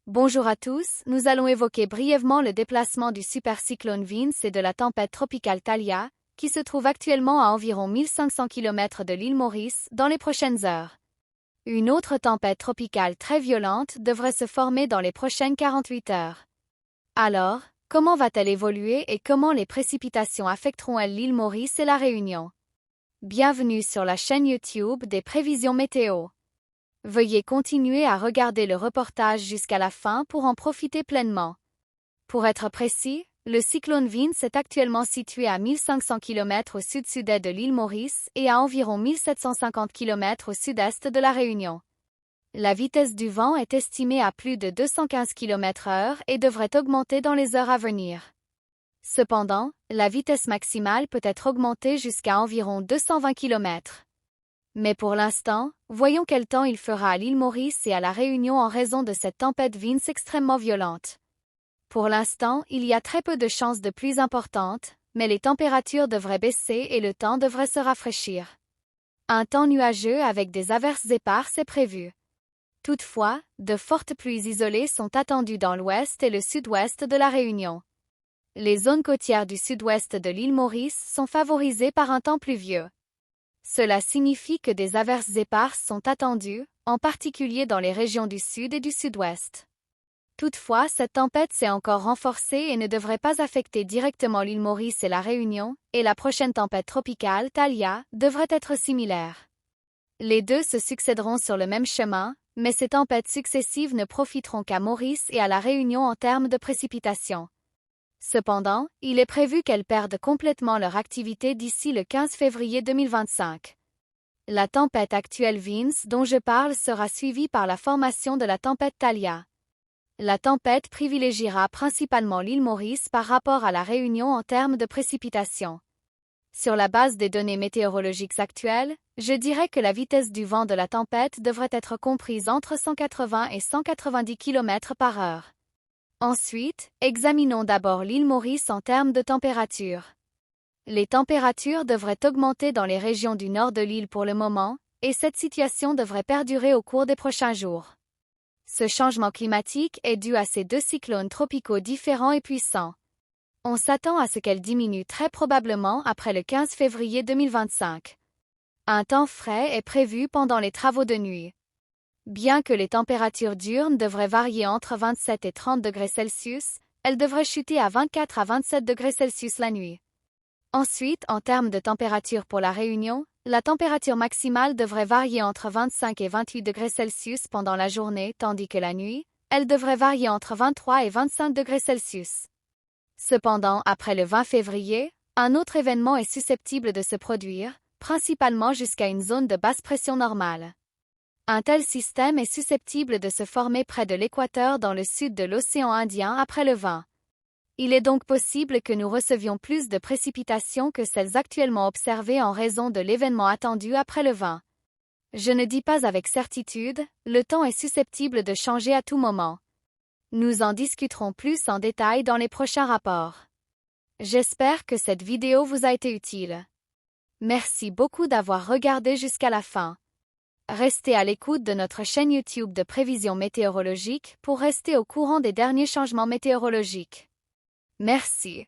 Bonjour à tous, nous allons évoquer brièvement le déplacement du supercyclone Vince et de la tempête tropicale Thalia, qui se trouve actuellement à environ 1500 km de l'île Maurice dans les prochaines heures. Une autre tempête tropicale très violente devrait se former dans les prochaines 48 heures. Alors, comment va-t-elle évoluer et comment les précipitations affecteront-elles l'île Maurice et la Réunion? Bienvenue sur la chaîne YouTube des prévisions météo. Veuillez continuer à regarder le reportage jusqu'à la fin pour en profiter pleinement. Pour être précis, le cyclone Vince est actuellement situé à 1500 km au sud-sud-est de l'île Maurice et à environ 1750 km au sud-est de la Réunion. La vitesse du vent est estimée à plus de 215 km/h et devrait augmenter dans les heures à venir. Cependant, la vitesse maximale peut être augmentée jusqu'à environ 220 km. Mais pour l'instant, voyons quel temps il fera à l'île Maurice et à la Réunion en raison de cette tempête Vince extrêmement violente. Pour l'instant, il y a très peu de chances de pluies importantes, mais les températures devraient baisser et le temps devrait se rafraîchir. Un temps nuageux avec des averses éparses est prévu. Toutefois, de fortes pluies isolées sont attendues dans l'ouest et le sud-ouest de la Réunion. Les zones côtières du sud-ouest de l'île Maurice sont favorisées par un temps pluvieux. Cela signifie que des averses éparses sont attendues, en particulier dans les régions du sud et du sud-ouest. Toutefois, cette tempête s'est encore renforcée et ne devrait pas affecter directement l'île Maurice et la Réunion, et la prochaine tempête tropicale, Thalia, devrait être similaire. Les deux se succéderont sur le même chemin, mais ces tempêtes successives ne profiteront qu'à Maurice et à la Réunion en termes de précipitations. Cependant, il est prévu qu'elles perdent complètement leur activité d'ici le 15 février 2025. La tempête actuelle Vince dont je parle sera suivie par la formation de la tempête Thalia. La tempête privilégiera principalement l'île Maurice par rapport à la Réunion en termes de précipitations. Sur la base des données météorologiques actuelles, je dirais que la vitesse du vent de la tempête devrait être comprise entre 180 et 190 km/h. Ensuite, examinons d'abord l'île Maurice en termes de température. Les températures devraient augmenter dans les régions du nord de l'île pour le moment, et cette situation devrait perdurer au cours des prochains jours. Ce changement climatique est dû à ces deux cyclones tropicaux différents et puissants. On s'attend à ce qu'elles diminuent très probablement après le 15 février 2025. Un temps frais est prévu pendant les travaux de nuit. Bien que les températures diurnes devraient varier entre 27 et 30 degrés Celsius, elles devraient chuter à 24 à 27 degrés Celsius la nuit. Ensuite, en termes de température pour la Réunion, la température maximale devrait varier entre 25 et 28 degrés Celsius pendant la journée, tandis que la nuit, elle devrait varier entre 23 et 25 degrés Celsius. Cependant, après le 20 février, un autre événement est susceptible de se produire, principalement jusqu'à une zone de basse pression normale. Un tel système est susceptible de se former près de l'équateur dans le sud de l'océan Indien après le 20. Il est donc possible que nous recevions plus de précipitations que celles actuellement observées en raison de l'événement attendu après le 20. Je ne dis pas avec certitude, le temps est susceptible de changer à tout moment. Nous en discuterons plus en détail dans les prochains rapports. J'espère que cette vidéo vous a été utile. Merci beaucoup d'avoir regardé jusqu'à la fin. Restez à l'écoute de notre chaîne YouTube de prévisions météorologiques pour rester au courant des derniers changements météorologiques. Merci.